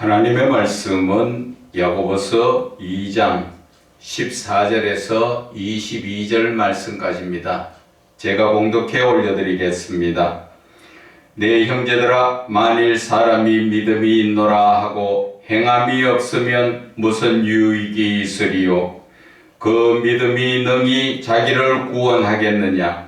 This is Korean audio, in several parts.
하나님의 말씀은 야고보서 2장 14절에서 22절 말씀까지입니다. 제가 봉독해 올려드리겠습니다. 내 형제들아, 만일 사람이 믿음이 있노라 하고 행함이 없으면 무슨 유익이 있으리요? 그 믿음이 능히 자기를 구원하겠느냐?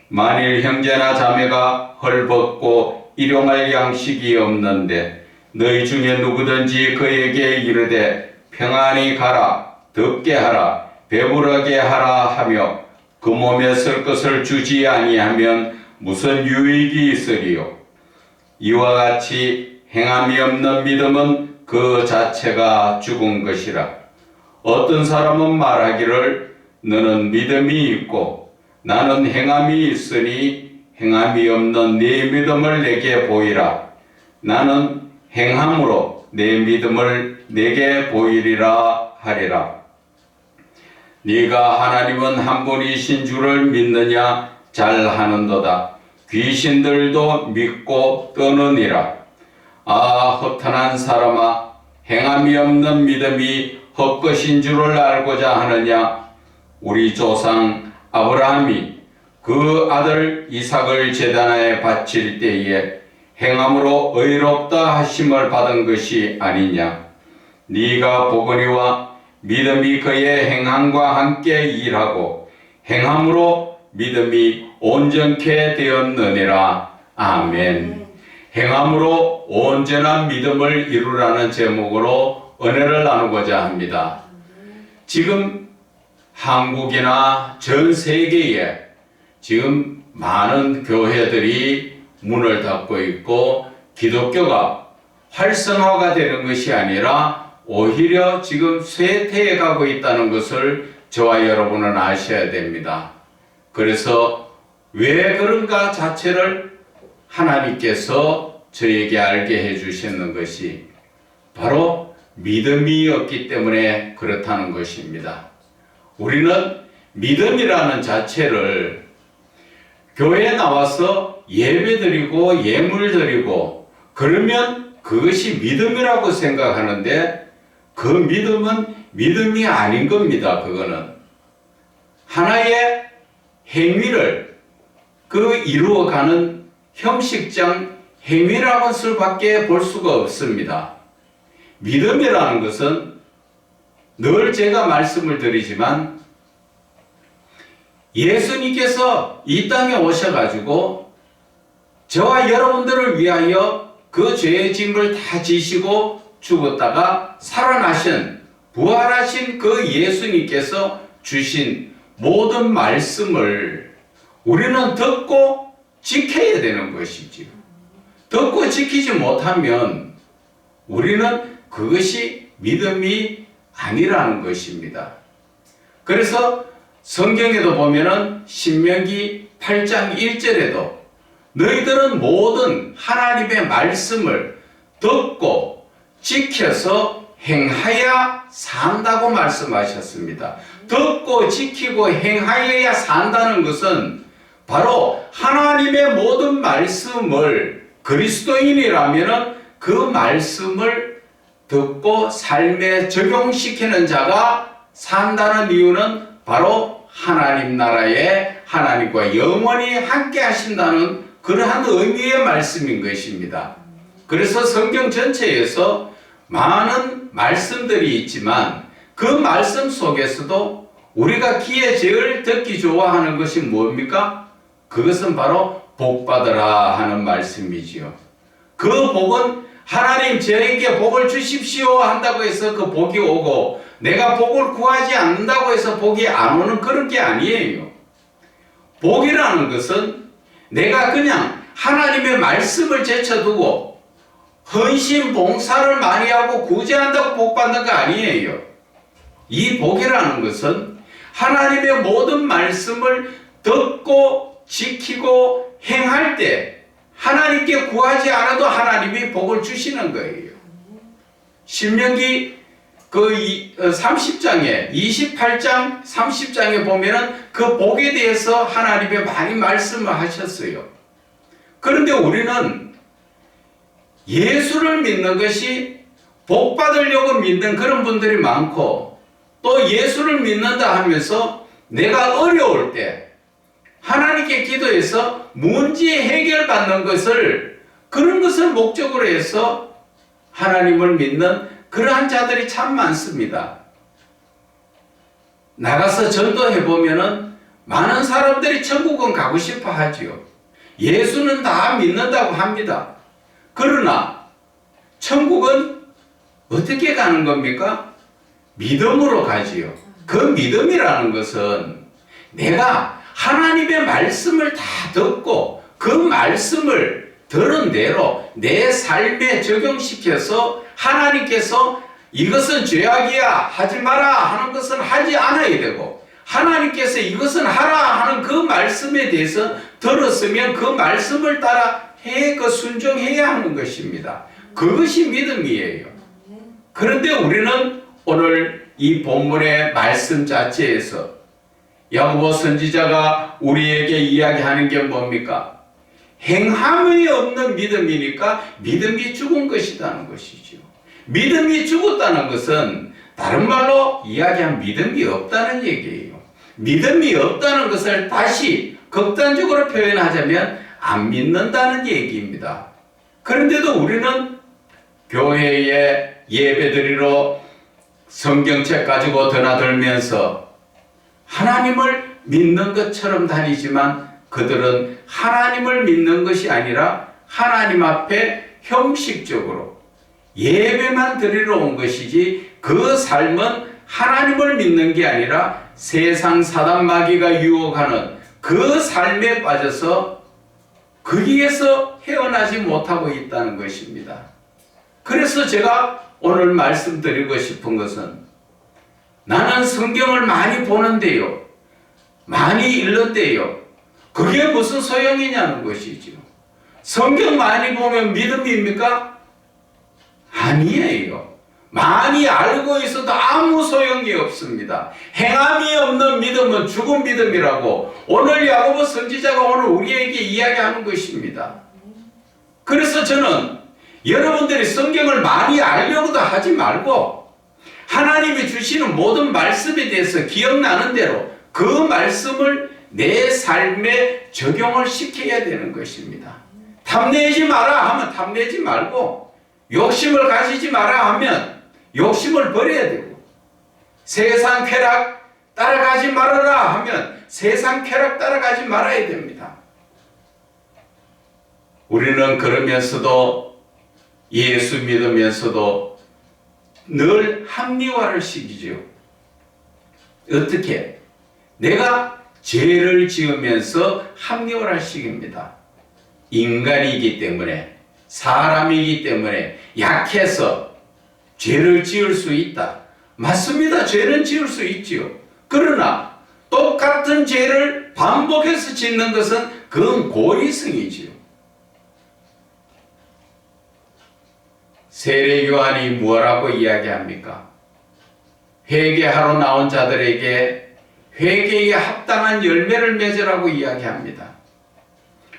만일 형제나 자매가 헐벗고 일용할 양식이 없는데 너희 중에 누구든지 그에게 이르되 평안히 가라, 덥게 하라, 배부르게 하라 하며 그 몸에 쓸 것을 주지 아니하면 무슨 유익이 있으리요? 이와 같이 행함이 없는 믿음은 그 자체가 죽은 것이라. 어떤 사람은 말하기를 너는 믿음이 있고 나는 행함이 있으니 행함이 없는 네 믿음을 내게 보이라. 나는 행함으로 내 믿음을 내게 보이리라 하리라. 네가 하나님은 한 분이신 줄을 믿느냐? 잘하는도다. 귀신들도 믿고 떠느니라. 아, 허탄한 사람아, 행함이 없는 믿음이 헛것인 줄을 알고자 하느냐? 우리 조상 아브라함이 그 아들 이삭을 제단에 바칠 때에 행함으로 의롭다 하심을 받은 것이 아니냐? 네가 보거니와 믿음이 그의 행함과 함께 일하고 행함으로 믿음이 온전케 되었느니라. 아멘. 행함으로 온전한 믿음을 이루라는 제목으로 은혜를 나누고자 합니다. 지금 한국이나 전 세계에 지금 많은 교회들이 문을 닫고 있고 기독교가 활성화가 되는 것이 아니라 오히려 지금 쇠퇴해 가고 있다는 것을 저와 여러분은 아셔야 됩니다. 그래서 왜 그런가 자체를 하나님께서 저에게 알게 해주시는 것이 바로 믿음이 없기 때문에 그렇다는 것입니다. 우리는 믿음이라는 자체를 교회에 나와서 예배드리고 예물드리고 그러면 그것이 믿음이라고 생각하는데 그 믿음은 믿음이 아닌 겁니다. 그거는 하나의 행위를 이루어가는 형식적 행위라고 수밖에 볼 수가 없습니다. 믿음이라는 것은 늘 제가 말씀을 드리지만 예수님께서 이 땅에 오셔가지고 저와 여러분들을 위하여 그 죄의 짐을 다 지시고 죽었다가 살아나신 부활하신 그 예수님께서 주신 모든 말씀을 우리는 듣고 지켜야 되는 것이지요. 듣고 지키지 못하면 우리는 그것이 믿음이 아니라는 것입니다. 그래서 성경에도 보면은 신명기 8장 1절에도 너희들은 모든 하나님의 말씀을 듣고 지켜서 행하여야 산다고 말씀하셨습니다. 듣고 지키고 행하여야 산다는 것은 바로 하나님의 모든 말씀을 그리스도인이라면 그 말씀을 듣고 삶에 적용시키는 자가 산다는 이유는 바로 하나님 나라에 하나님과 영원히 함께 하신다는 그러한 의미의 말씀인 것입니다. 그래서 성경 전체에서 많은 말씀들이 있지만 그 말씀 속에서도 우리가 귀에 제일 듣기 좋아하는 것이 뭡니까? 그것은 바로 복 받으라 하는 말씀이지요. 그 복은 하나님 저에게 복을 주십시오 한다고 해서 그 복이 오고 내가 복을 구하지 않는다고 해서 복이 안 오는 그런 게 아니에요. 복이라는 것은 내가 그냥 하나님의 말씀을 제쳐두고 헌신 봉사를 많이 하고 구제한다고 복 받는 거 아니에요. 이 복이라는 것은 하나님의 모든 말씀을 듣고 지키고 행할 때 하나님께 구하지 않아도 하나님이 복을 주시는 거예요. 신명기 30장에 28장 30장에 보면은 그 복에 대해서 하나님이 많이 말씀을 하셨어요. 그런데 우리는 예수를 믿는 것이 복 받으려고 믿는 그런 분들이 많고, 또 예수를 믿는다 하면서 내가 어려울 때 하나님께 기도해서 문제 해결받는 것을, 그런 것을 목적으로 해서 하나님을 믿는 그러한 자들이 참 많습니다. 나가서 전도해보면은 많은 사람들이 천국은 가고 싶어 하지요. 예수는 다 믿는다고 합니다. 그러나 천국은 어떻게 가는 겁니까? 믿음으로 가지요. 그 믿음이라는 것은 내가 하나님의 말씀을 다 듣고 그 말씀을 들은 대로 내 삶에 적용시켜서 하나님께서 이것은 죄악이야 하지 마라 하는 것은 하지 않아야 되고, 하나님께서 이것은 하라 하는 그 말씀에 대해서 들었으면 그 말씀을 따라 순종해야 하는 것입니다. 그것이 믿음이에요. 그런데 우리는 오늘 이 본문의 말씀 자체에서 야고보 선지자가 우리에게 이야기하는 게 뭡니까? 행함이 없는 믿음이니까 믿음이 죽은 것이라는 것이죠. 믿음이 죽었다는 것은 다른 말로 이야기한 믿음이 없다는 얘기예요. 믿음이 없다는 것을 다시 극단적으로 표현하자면 안 믿는다는 얘기입니다. 그런데도 우리는 교회에 예배드리러 성경책 가지고 드나들면서 하나님을 믿는 것처럼 다니지만 그들은 하나님을 믿는 것이 아니라 하나님 앞에 형식적으로 예배만 드리러 온 것이지 그 삶은 하나님을 믿는 게 아니라 세상 사단 마귀가 유혹하는 그 삶에 빠져서 거기에서 헤어나지 못하고 있다는 것입니다. 그래서 제가 오늘 말씀드리고 싶은 것은, 나는 성경을 많이 보는데요, 많이 읽는데요, 그게 무슨 소용이냐는 것이죠. 성경 많이 보면 믿음입니까? 아니에요. 많이 알고 있어도 아무 소용이 없습니다. 행함이 없는 믿음은 죽은 믿음이라고 오늘 야고보 선지자가 오늘 우리에게 이야기하는 것입니다. 그래서 저는 여러분들이 성경을 많이 알려고도 하지 말고 하나님이 주시는 모든 말씀에 대해서 기억나는 대로 그 말씀을 내 삶에 적용을 시켜야 되는 것입니다. 탐내지 마라 하면 탐내지 말고, 욕심을 가지지 마라 하면 욕심을 버려야 되고, 세상 쾌락 따라가지 말아라 하면 세상 쾌락 따라가지 말아야 됩니다. 우리는 그러면서도 예수 믿으면서도 늘 합리화를 시키죠. 어떻게? 내가 죄를 지으면서 합리화를 시킵니다. 인간이기 때문에, 사람이기 때문에 약해서 죄를 지을 수 있다. 맞습니다. 죄는 지을 수 있지요. 그러나 똑같은 죄를 반복해서 짓는 것은 그건 고의성이지요. 세례요한이 뭐라고 이야기합니까? 회개하러 나온 자들에게 회개에 합당한 열매를 맺으라고 이야기합니다.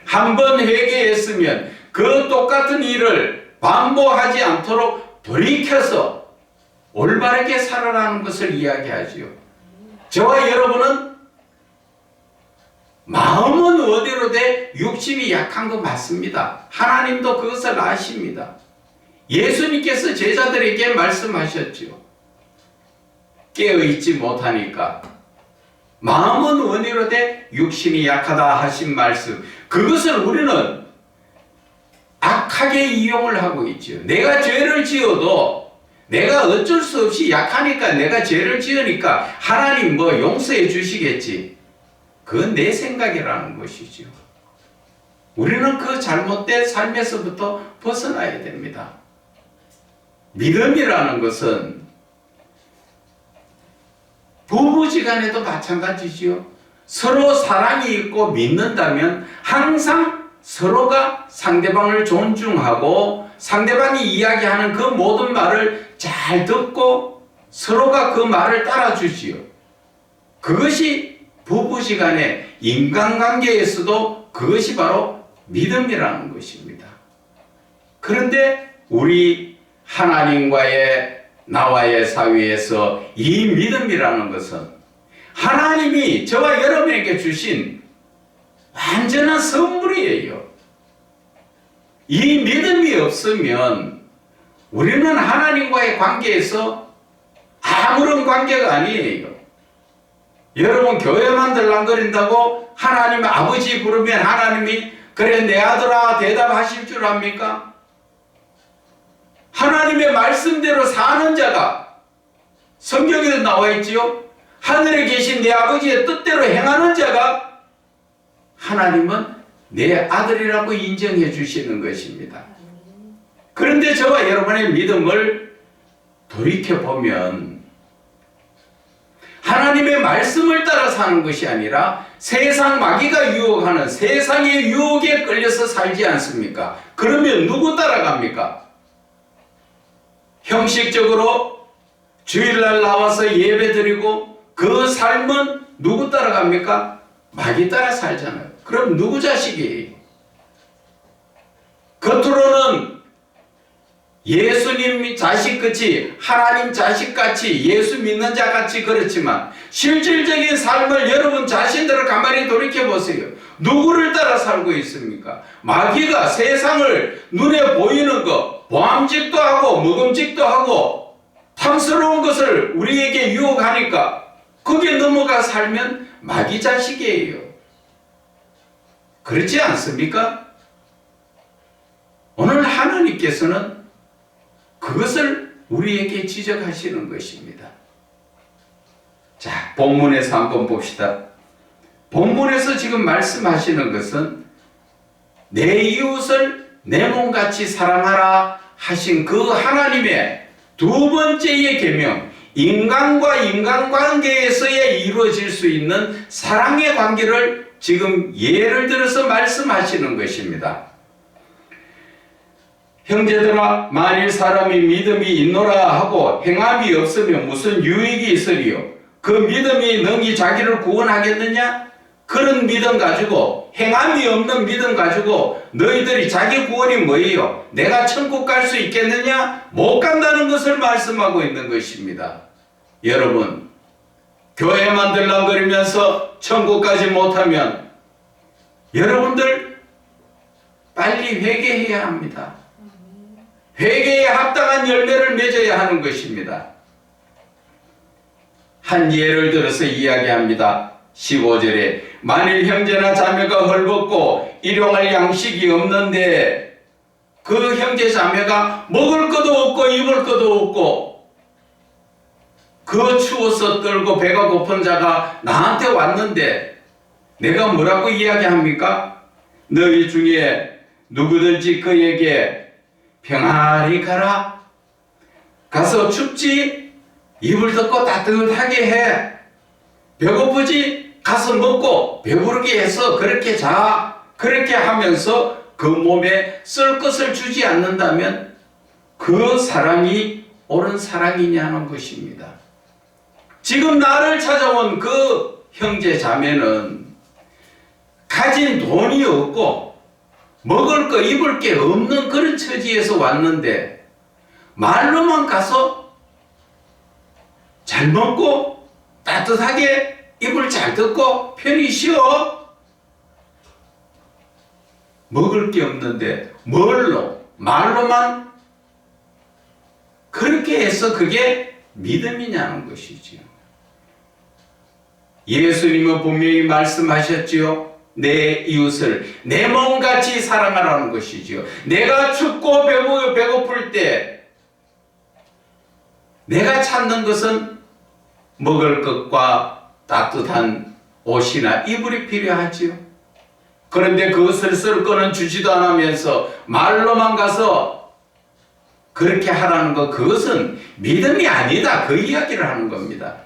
한번 회개했으면 그 똑같은 일을 반복하지 않도록 돌이켜서 올바르게 살아라는 것을 이야기하지요. 저와 여러분은 마음은 어디로 돼 육신이 약한 거 맞습니다. 하나님도 그것을 아십니다. 예수님께서 제자들에게 말씀하셨죠. 깨어있지 못하니까 마음은 원이로 돼 육신이 약하다 하신 말씀, 그것을 우리는 악하게 이용을 하고 있죠. 내가 죄를 지어도 내가 어쩔 수 없이 약하니까, 내가 죄를 지으니까 하나님 뭐 용서해 주시겠지, 그건 내 생각이라는 것이죠. 우리는 그 잘못된 삶에서부터 벗어나야 됩니다. 믿음이라는 것은 부부지간에도 마찬가지지요. 서로 사랑이 있고 믿는다면 항상 서로가 상대방을 존중하고 상대방이 이야기하는 그 모든 말을 잘 듣고 서로가 그 말을 따라주지요. 그것이 부부지간의 인간관계에서도 그것이 바로 믿음이라는 것입니다. 그런데 우리 하나님과의 나와의 사이에서 이 믿음이라는 것은 하나님이 저와 여러분에게 주신 완전한 선물이에요. 이 믿음이 없으면 우리는 하나님과의 관계에서 아무런 관계가 아니에요. 여러분 교회만 들랑거린다고 하나님 아버지 부르면 하나님이 그래 내 아들아 대답하실 줄 압니까? 하나님의 말씀대로 사는 자가 성경에도 나와 있지요. 하늘에 계신 내 아버지의 뜻대로 행하는 자가 하나님은 내 아들이라고 인정해 주시는 것입니다. 그런데 저와 여러분의 믿음을 돌이켜보면 하나님의 말씀을 따라 사는 것이 아니라 세상 마귀가 유혹하는 세상의 유혹에 끌려서 살지 않습니까? 그러면 누구 따라갑니까? 형식적으로 주일날 나와서 예배 드리고 그 삶은 누구 따라갑니까? 마귀 따라 살잖아요. 그럼 누구 자식이에요? 겉으로는 예수님 자식같이 하나님 자식같이 예수 믿는 자같이 그렇지만 실질적인 삶을 여러분 자신들을 가만히 돌이켜보세요. 누구를 따라 살고 있습니까? 마귀가 세상을 눈에 보이는 것 보암직도 하고 먹음직도 하고 탐스러운 것을 우리에게 유혹하니까 거기에 넘어가 살면 마귀 자식이에요. 그렇지 않습니까? 오늘 하나님께서는 그것을 우리에게 지적하시는 것입니다. 자, 본문에서 한번 봅시다. 본문에서 지금 말씀하시는 것은 내 이웃을 내 몸같이 사랑하라 하신 그 하나님의 두 번째의 계명, 인간과 인간관계에서의 이루어질 수 있는 사랑의 관계를 지금 예를 들어서 말씀하시는 것입니다. 형제들아 만일 사람이 믿음이 있노라 하고 행함이 없으면 무슨 유익이 있으리요? 그 믿음이 능히 자기를 구원하겠느냐? 그런 믿음 가지고 행함이 없는 믿음 가지고 너희들이 자기 구원이 뭐예요? 내가 천국 갈 수 있겠느냐? 못 간다는 것을 말씀하고 있는 것입니다. 여러분 교회만 들락거리면서 천국까지 못하면 여러분들 빨리 회개해야 합니다. 회개에 합당한 열매를 맺어야 하는 것입니다. 한 예를 들어서 이야기합니다. 15절에 만일 형제나 자매가 헐벗고 일용할 양식이 없는데 그 형제 자매가 먹을 것도 없고 입을 것도 없고 그 추워서 떨고 배가 고픈 자가 나한테 왔는데 내가 뭐라고 이야기합니까? 너희 중에 누구든지 그에게 평안히 가라. 가서 춥지? 이불 덮고 따뜻하게 해. 배고프지? 가서 먹고 배부르게 해서 그렇게 자. 그렇게 하면서 그 몸에 쓸 것을 주지 않는다면 그 사랑이 옳은 사랑이냐는 것입니다. 지금 나를 찾아온 그 형제 자매는 가진 돈이 없고 먹을 거 입을 게 없는 그런 처지에서 왔는데 말로만 가서 잘 먹고 따뜻하게 입을 잘 덮고 편히 쉬어. 먹을 게 없는데 말로만 그렇게 해서 그게 믿음이냐는 것이지요. 예수님은 분명히 말씀하셨지요. 내 이웃을 내 몸같이 사랑하라는 것이지요. 내가 춥고 배고플 때 내가 찾는 것은 먹을 것과 따뜻한 옷이나 이불이 필요하지요. 그런데 그것을 쓸 거는 주지도 않으면서 말로만 가서 그렇게 하라는 것, 그것은 믿음이 아니다. 그 이야기를 하는 겁니다.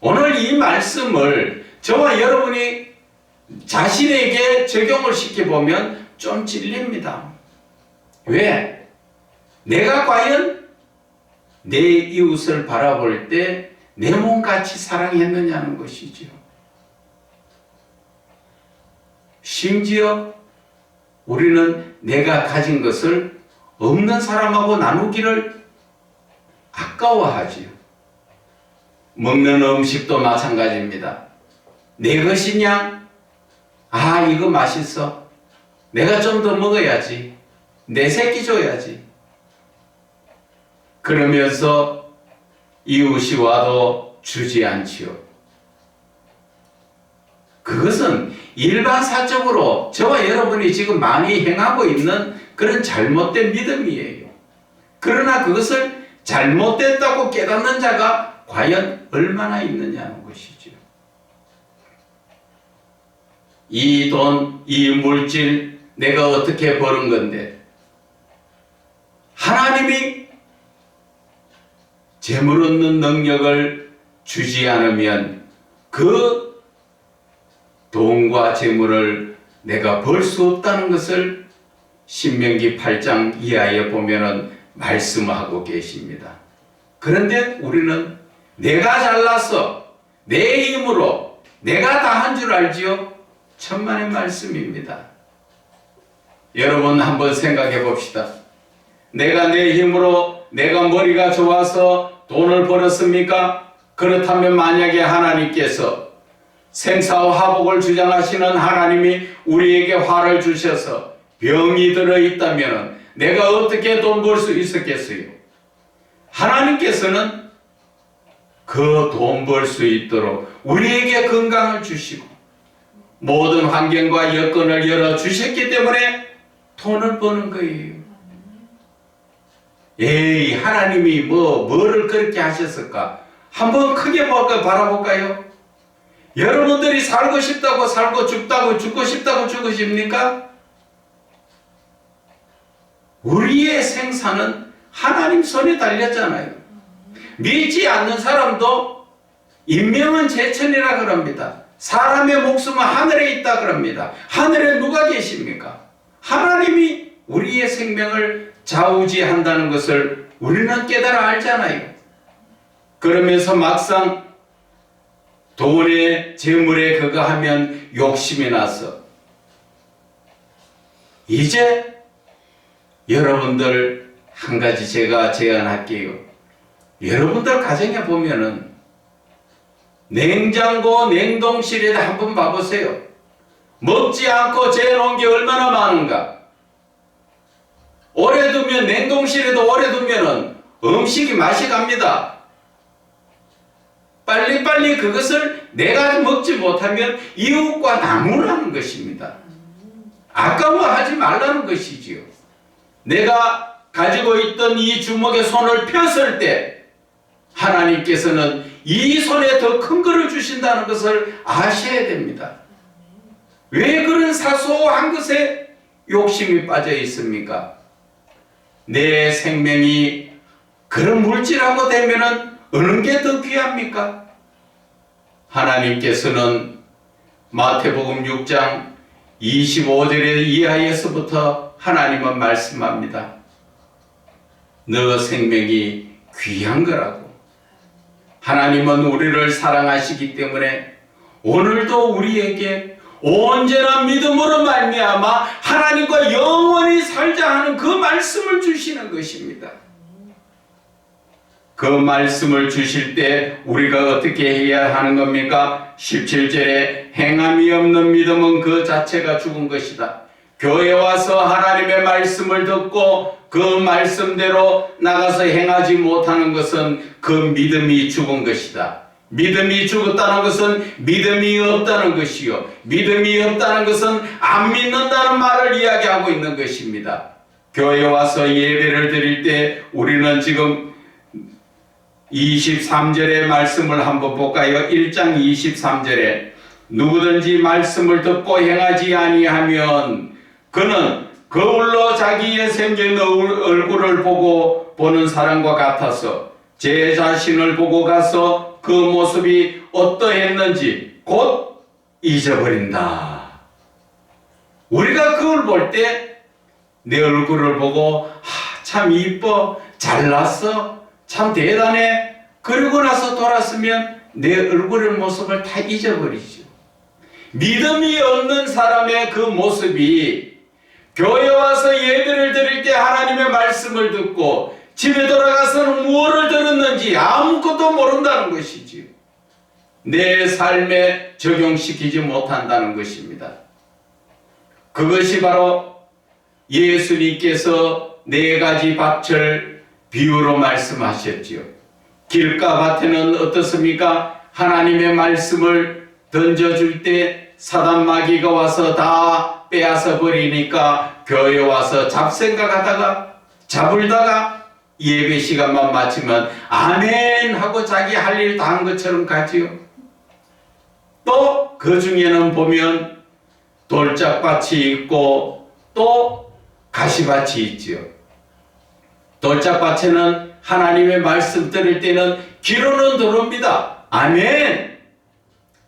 오늘 이 말씀을 저와 여러분이 자신에게 적용을 시켜보면 좀 찔립니다. 왜? 내가 과연 내 이웃을 바라볼 때 내 몸같이 사랑했느냐는 것이죠. 심지어 우리는 내가 가진 것을 없는 사람하고 나누기를 아까워하지요. 먹는 음식도 마찬가지입니다. 내 것이냐? 아, 이거 맛있어. 내가 좀 더 먹어야지. 내 새끼 줘야지. 그러면서 이웃이 와도 주지 않지요. 그것은 일반사적으로 저와 여러분이 지금 많이 행하고 있는 그런 잘못된 믿음이에요. 그러나 그것을 잘못됐다고 깨닫는 자가 과연 얼마나 있느냐는 것이죠. 이 돈, 이 물질 내가 어떻게 버는 건데 하나님이 재물 얻는 능력을 주지 않으면 그 돈과 재물을 내가 벌 수 없다는 것을 신명기 8장 이하에 보면은 말씀하고 계십니다. 그런데 우리는 내가 잘났어, 내 힘으로 내가 다 한 줄 알지요? 천만의 말씀입니다. 여러분 한번 생각해 봅시다. 내가 내 힘으로 내가 머리가 좋아서 돈을 벌었습니까? 그렇다면 만약에 하나님께서 생사화복을 주장하시는 하나님이 우리에게 화를 주셔서 병이 들어있다면 내가 어떻게 돈 벌 수 있었겠어요? 하나님께서는 그 돈 벌 수 있도록 우리에게 건강을 주시고 모든 환경과 여건을 열어주셨기 때문에 돈을 버는 거예요. 에이, 하나님이 뭐를 그렇게 하셨을까? 한번 크게 바라볼까요? 여러분들이 살고 싶다고 살고 죽다고 죽고 싶다고 죽으십니까? 우리의 생사는 하나님 손에 달렸잖아요. 믿지 않는 사람도 인명은 제천이라 그럽니다. 사람의 목숨은 하늘에 있다 그럽니다. 하늘에 누가 계십니까? 하나님이 우리의 생명을 좌우지한다는 것을 우리는 깨달아 알잖아요. 그러면서 막상 돈에 재물에 그거 하면 욕심이 나서 이제 여러분들 한 가지 제가 제안할게요. 여러분들 가정에 보면은 냉장고 냉동실에다 한번 봐보세요. 먹지 않고 재놓은 게 얼마나 많은가. 오래 두면 냉동실에도 오래 두면은 음식이 맛이 갑니다. 빨리빨리 그것을 내가 먹지 못하면 이웃과 나누라는 것입니다. 아까워하지 말라는 것이지요. 내가 가지고 있던 이 주먹에 손을 폈을 때 하나님께서는 이 손에 더 큰 거를 주신다는 것을 아셔야 됩니다. 왜 그런 사소한 것에 욕심이 빠져 있습니까? 내 생명이 그런 물질하고 되면은 어느 게 더 귀합니까? 하나님께서는 마태복음 6장 25절의 이하에서부터 하나님은 말씀합니다. 너 생명이 귀한 거라고. 하나님은 우리를 사랑하시기 때문에 오늘도 우리에게 언제나 믿음으로 말미암아 하나님과 영원히 살자 하는 그 말씀을 주시는 것입니다. 그 말씀을 주실 때 우리가 어떻게 해야 하는 겁니까? 17절에 행함이 없는 믿음은 그 자체가 죽은 것이다. 교회 와서 하나님의 말씀을 듣고 그 말씀대로 나가서 행하지 못하는 것은 그 믿음이 죽은 것이다. 믿음이 죽었다는 것은 믿음이 없다는 것이요. 믿음이 없다는 것은 안 믿는다는 말을 이야기하고 있는 것입니다. 교회에 와서 예배를 드릴 때 우리는 지금 23절의 말씀을 한번 볼까요? 1장 23절에 누구든지 말씀을 듣고 행하지 아니하면 그는 거울로 자기의 생긴 얼굴을 보는 사람과 같아서 제 자신을 보고 가서 그 모습이 어떠했는지 곧 잊어버린다. 우리가 그걸 볼 때 내 얼굴을 보고 참 이뻐, 잘났어, 참 대단해. 그러고 나서 돌았으면 내 얼굴의 모습을 다 잊어버리죠. 믿음이 없는 사람의 그 모습이 교회 와서 예배를 드릴 때 하나님의 말씀을 듣고 집에 돌아가서는 무엇을 들었는지 아무것도 모른다는 것이지요. 내 삶에 적용시키지 못한다는 것입니다. 그것이 바로 예수님께서 4가지 밭을 비유로 말씀하셨지요. 길가밭에는 어떻습니까? 하나님의 말씀을 던져줄 때 사단 마귀가 와서 다 빼앗아 버리니까 교회 와서 잡생각하다가 잡을다가 예배 시간만 마치면 아멘 하고 자기 할 일 다 한 것처럼 가지요. 또 그 중에는 보면 돌짝밭이 있고 또 가시밭이 있지요. 돌짝밭에는 하나님의 말씀 들을 때는 귀로는 들어옵니다. 아멘!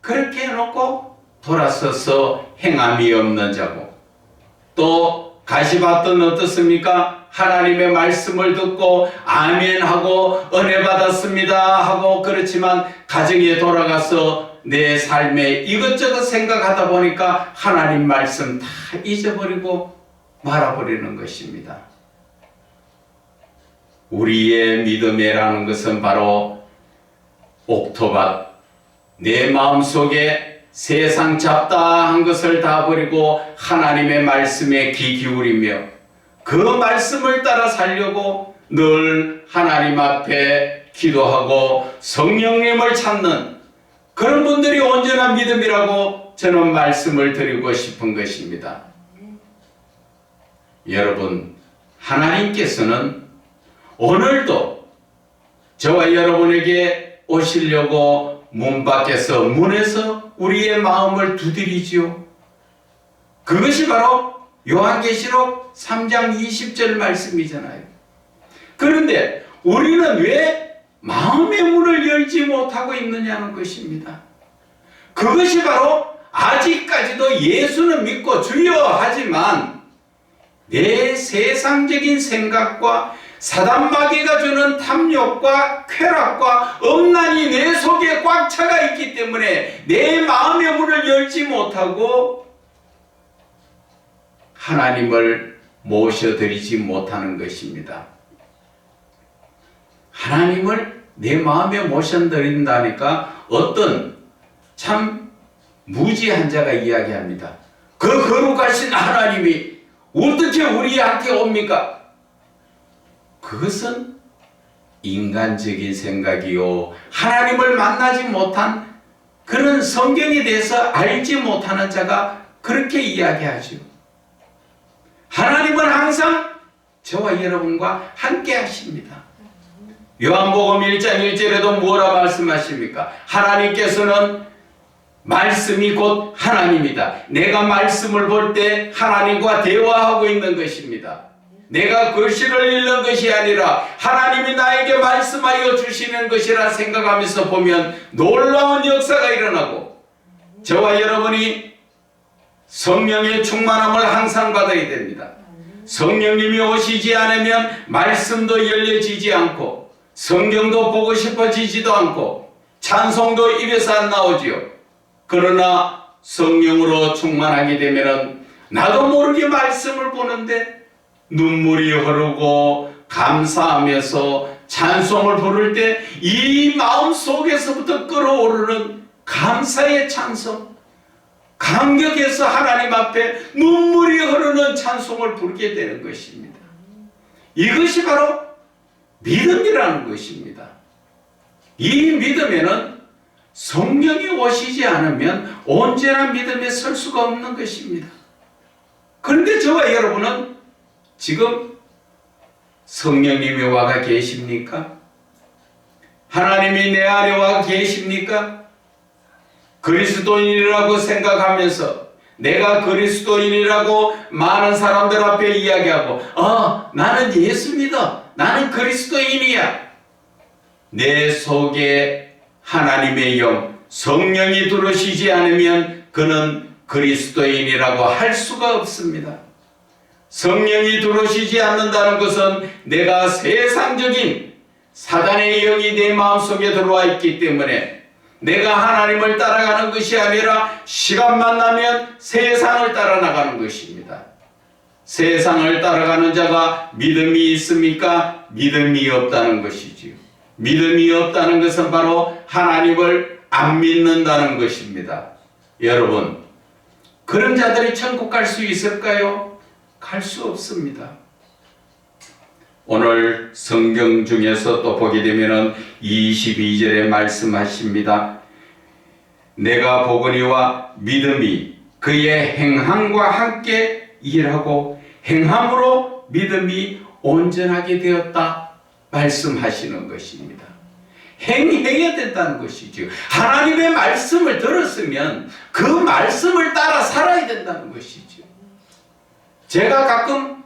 그렇게 해놓고 돌아서서 행함이 없는 자고, 또 가시밭은 어떻습니까? 하나님의 말씀을 듣고 아멘 하고 은혜 받았습니다 하고 그렇지만 가정에 돌아가서 내 삶에 이것저것 생각하다 보니까 하나님 말씀 다 잊어버리고 말아버리는 것입니다. 우리의 믿음이라는 것은 바로 옥토밭, 내 마음속에 세상 잡다한 것을 다 버리고 하나님의 말씀에 귀 기울이며 그 말씀을 따라 살려고 늘 하나님 앞에 기도하고 성령님을 찾는 그런 분들이 온전한 믿음이라고 저는 말씀을 드리고 싶은 것입니다. 여러분, 하나님께서는 오늘도 저와 여러분에게 오시려고 문 밖에서 문에서 우리의 마음을 두드리지요. 그것이 바로 요한계시록 3장 20절 말씀이잖아요. 그런데 우리는 왜 마음의 문을 열지 못하고 있느냐는 것입니다. 그것이 바로 아직까지도 예수는 믿고 주여 하지만 내 세상적인 생각과 사단 마귀가 주는 탐욕과 쾌락과 엄란이 내 속에 꽉 차가 있기 때문에 내 마음의 문을 열지 못하고 하나님을 모셔드리지 못하는 것입니다. 하나님을 내 마음에 모셔드린다니까 어떤 참 무지한 자가 이야기합니다. 그 거룩하신 하나님이 어떻게 우리한테 옵니까? 그것은 인간적인 생각이요, 하나님을 만나지 못한 그런 성경에 대해서 알지 못하는 자가 그렇게 이야기하죠. 하나님은 항상 저와 여러분과 함께 하십니다. 요한복음 1장 1절에도 뭐라 말씀하십니까? 하나님께서는 말씀이 곧 하나님이다. 내가 말씀을 볼 때 하나님과 대화하고 있는 것입니다. 내가 글씨를 읽는 것이 아니라 하나님이 나에게 말씀하여 주시는 것이라 생각하면서 보면 놀라운 역사가 일어나고, 저와 여러분이 성령의 충만함을 항상 받아야 됩니다. 성령님이 오시지 않으면 말씀도 열려지지 않고 성경도 보고 싶어지지도 않고 찬송도 입에서 안 나오지요. 그러나 성령으로 충만하게 되면 나도 모르게 말씀을 보는데 눈물이 흐르고 감사하면서 찬송을 부를 때 이 마음 속에서부터 끓어오르는 감사의 찬송, 감격해서 하나님 앞에 눈물이 흐르는 찬송을 부르게 되는 것입니다. 이것이 바로 믿음이라는 것입니다. 이 믿음에는 성령이 오시지 않으면 온전한 믿음에 설 수가 없는 것입니다. 그런데 저와 여러분은 지금 성령님이 와가 계십니까? 하나님이 내 안에 와 계십니까? 그리스도인이라고 생각하면서 내가 그리스도인이라고 많은 사람들 앞에 이야기하고 나는 예수 믿어, 나는 그리스도인이야. 내 속에 하나님의 영, 성령이 들어오시지 않으면 그는 그리스도인이라고 할 수가 없습니다. 성령이 들어오시지 않는다는 것은 내가 세상적인 사단의 영이 내 마음속에 들어와 있기 때문에 내가 하나님을 따라가는 것이 아니라 시간만 나면 세상을 따라 나가는 것입니다. 세상을 따라가는 자가 믿음이 있습니까? 믿음이 없다는 것이지요. 믿음이 없다는 것은 바로 하나님을 안 믿는다는 것입니다. 여러분, 그런 자들이 천국 갈 수 있을까요? 갈 수 없습니다. 오늘 성경 중에서 또 보게 되면 22절에 말씀하십니다. 내가 보거니와 믿음이 그의 행함과 함께 일하고 행함으로 믿음이 온전하게 되었다 말씀하시는 것입니다. 행해야 된다는 것이죠. 하나님의 말씀을 들었으면 그 말씀을 따라 살아야 된다는 것이죠. 제가 가끔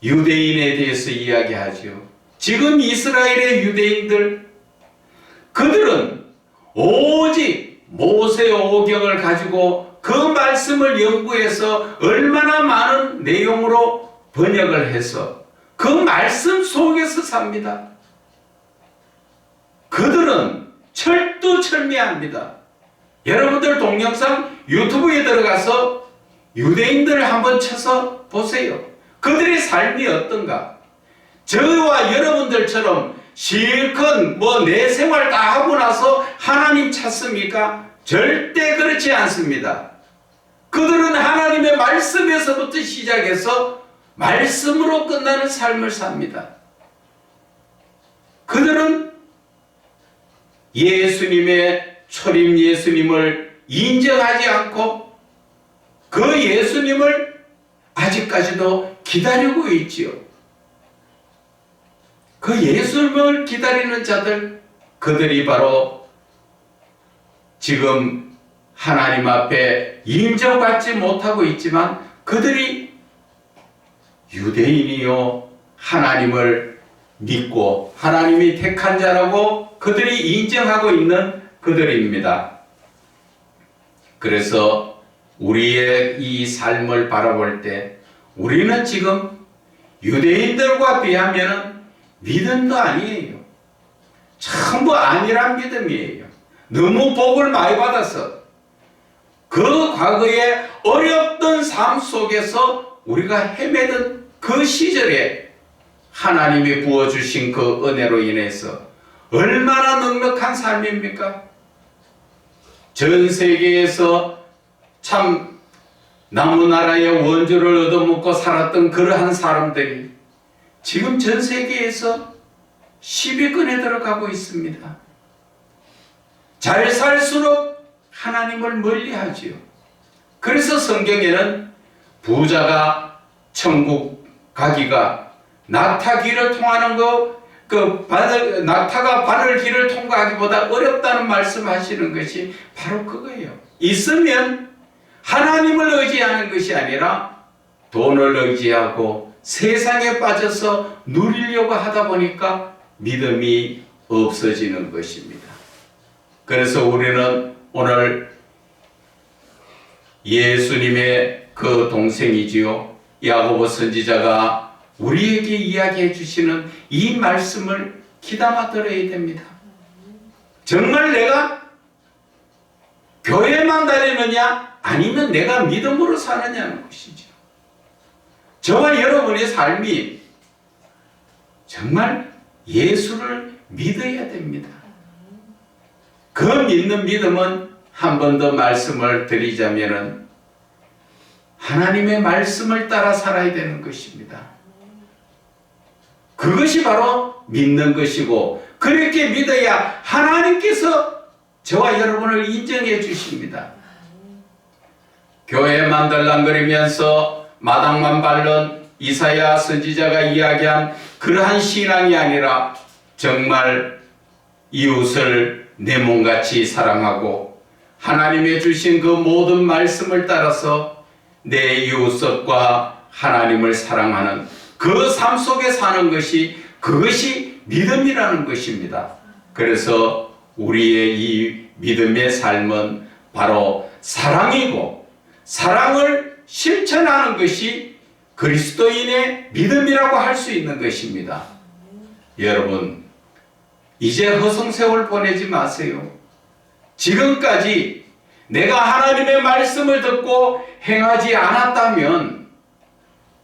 유대인에 대해서 이야기하죠. 지금 이스라엘의 유대인들, 그들은 오직 모세 오경을 가지고 그 말씀을 연구해서 얼마나 많은 내용으로 번역을 해서 그 말씀 속에서 삽니다. 그들은 철두철미합니다. 여러분들 동영상 유튜브에 들어가서 유대인들을 한번 쳐서 보세요. 그들의 삶이 어떤가? 저와 여러분들처럼 실컷 내 생활 다 하고 나서 하나님 찾습니까? 절대 그렇지 않습니다. 그들은 하나님의 말씀에서부터 시작해서 말씀으로 끝나는 삶을 삽니다. 그들은 예수님의 초림 예수님을 인정하지 않고 그 예수님을 아직까지도 기다리고 있지요. 그 예수님을 기다리는 자들, 그들이 바로 지금 하나님 앞에 인정받지 못하고 있지만 그들이 유대인이요 하나님을 믿고 하나님이 택한 자라고 그들이 인정하고 있는 그들입니다. 그래서 우리의 이 삶을 바라볼 때 우리는 지금 유대인들과 비하면 믿음도 아니에요. 전부 아니란 믿음이에요. 너무 복을 많이 받아서 그 과거의 어렵던 삶 속에서 우리가 헤매던 그 시절에 하나님이 부어주신 그 은혜로 인해서 얼마나 넉넉한 삶입니까? 전 세계에서 참 나무나라의 원조를 얻어먹고 살았던 그러한 사람들이 지금 전 세계에서 10위권에 들어가고 있습니다. 잘 살수록 하나님을 멀리하지요. 그래서 성경에는 부자가 천국 가기가 낙타 길을 통하는 낙타가 바늘 길을 통과하기보다 어렵다는 말씀하시는 것이 바로 그거예요. 있으면 하나님을 의지하는 것이 아니라 돈을 의지하고 세상에 빠져서 누리려고 하다 보니까 믿음이 없어지는 것입니다. 그래서 우리는 오늘 예수님의 그 동생이지요, 야고보 선지자가 우리에게 이야기해 주시는 이 말씀을 귀담아 들어야 됩니다. 정말 내가 교회만 다니느냐 아니면 내가 믿음으로 사느냐는 것이죠. 저와 여러분의 삶이 정말 예수를 믿어야 됩니다. 그 믿는 믿음은 한 번 더 말씀을 드리자면은 하나님의 말씀을 따라 살아야 되는 것입니다. 그것이 바로 믿는 것이고 그렇게 믿어야 하나님께서 저와 여러분을 인정해 주십니다. 교회 만들랑거리면서 마당만 밟는 이사야 선지자가 이야기한 그러한 신앙이 아니라 정말 이웃을 내 몸같이 사랑하고 하나님의 주신 그 모든 말씀을 따라서 내 이웃과 하나님을 사랑하는 그 삶 속에 사는 것이 그것이 믿음이라는 것입니다. 그래서 우리의 이 믿음의 삶은 바로 사랑이고 사랑을 실천하는 것이 그리스도인의 믿음이라고 할 수 있는 것입니다. 여러분, 이제 허송세월 보내지 마세요. 지금까지 내가 하나님의 말씀을 듣고 행하지 않았다면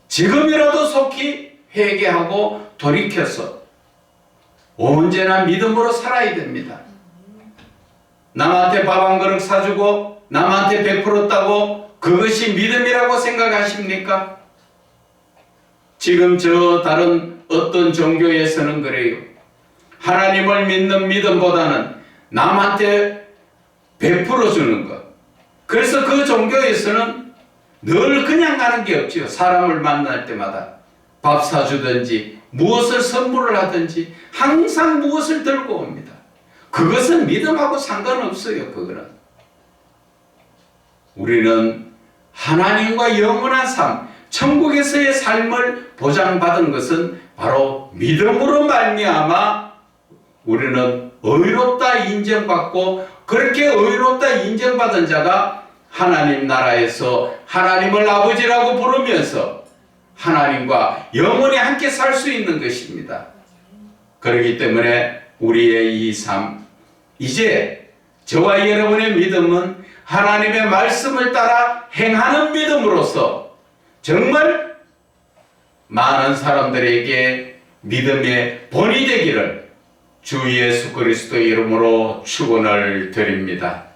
지금이라도 속히 회개하고 돌이켜서 언제나 믿음으로 살아야 됩니다. 남한테 밥 한 그릇 사주고 남한테 베풀었다고 그것이 믿음이라고 생각하십니까? 지금 저 다른 어떤 종교에서는 그래요. 하나님을 믿는 믿음보다는 남한테 베풀어 주는 것. 그래서 그 종교에서는 늘 그냥 가는 게 없지요. 사람을 만날 때마다 밥 사주든지 무엇을 선물을 하든지 항상 무엇을 들고 옵니다. 그것은 믿음하고 상관없어요. 그거는 우리는 하나님과 영원한 삶, 천국에서의 삶을 보장받은 것은 바로 믿음으로 말미암아 우리는 의롭다 인정받고, 그렇게 의롭다 인정받은 자가 하나님 나라에서 하나님을 아버지라고 부르면서 하나님과 영원히 함께 살 수 있는 것입니다. 그렇기 때문에 우리의 이 삶, 이제 저와 여러분의 믿음은 하나님의 말씀을 따라 행하는 믿음으로서 정말 많은 사람들에게 믿음의 본이 되기를 주 예수 그리스도의 이름으로 축원을 드립니다.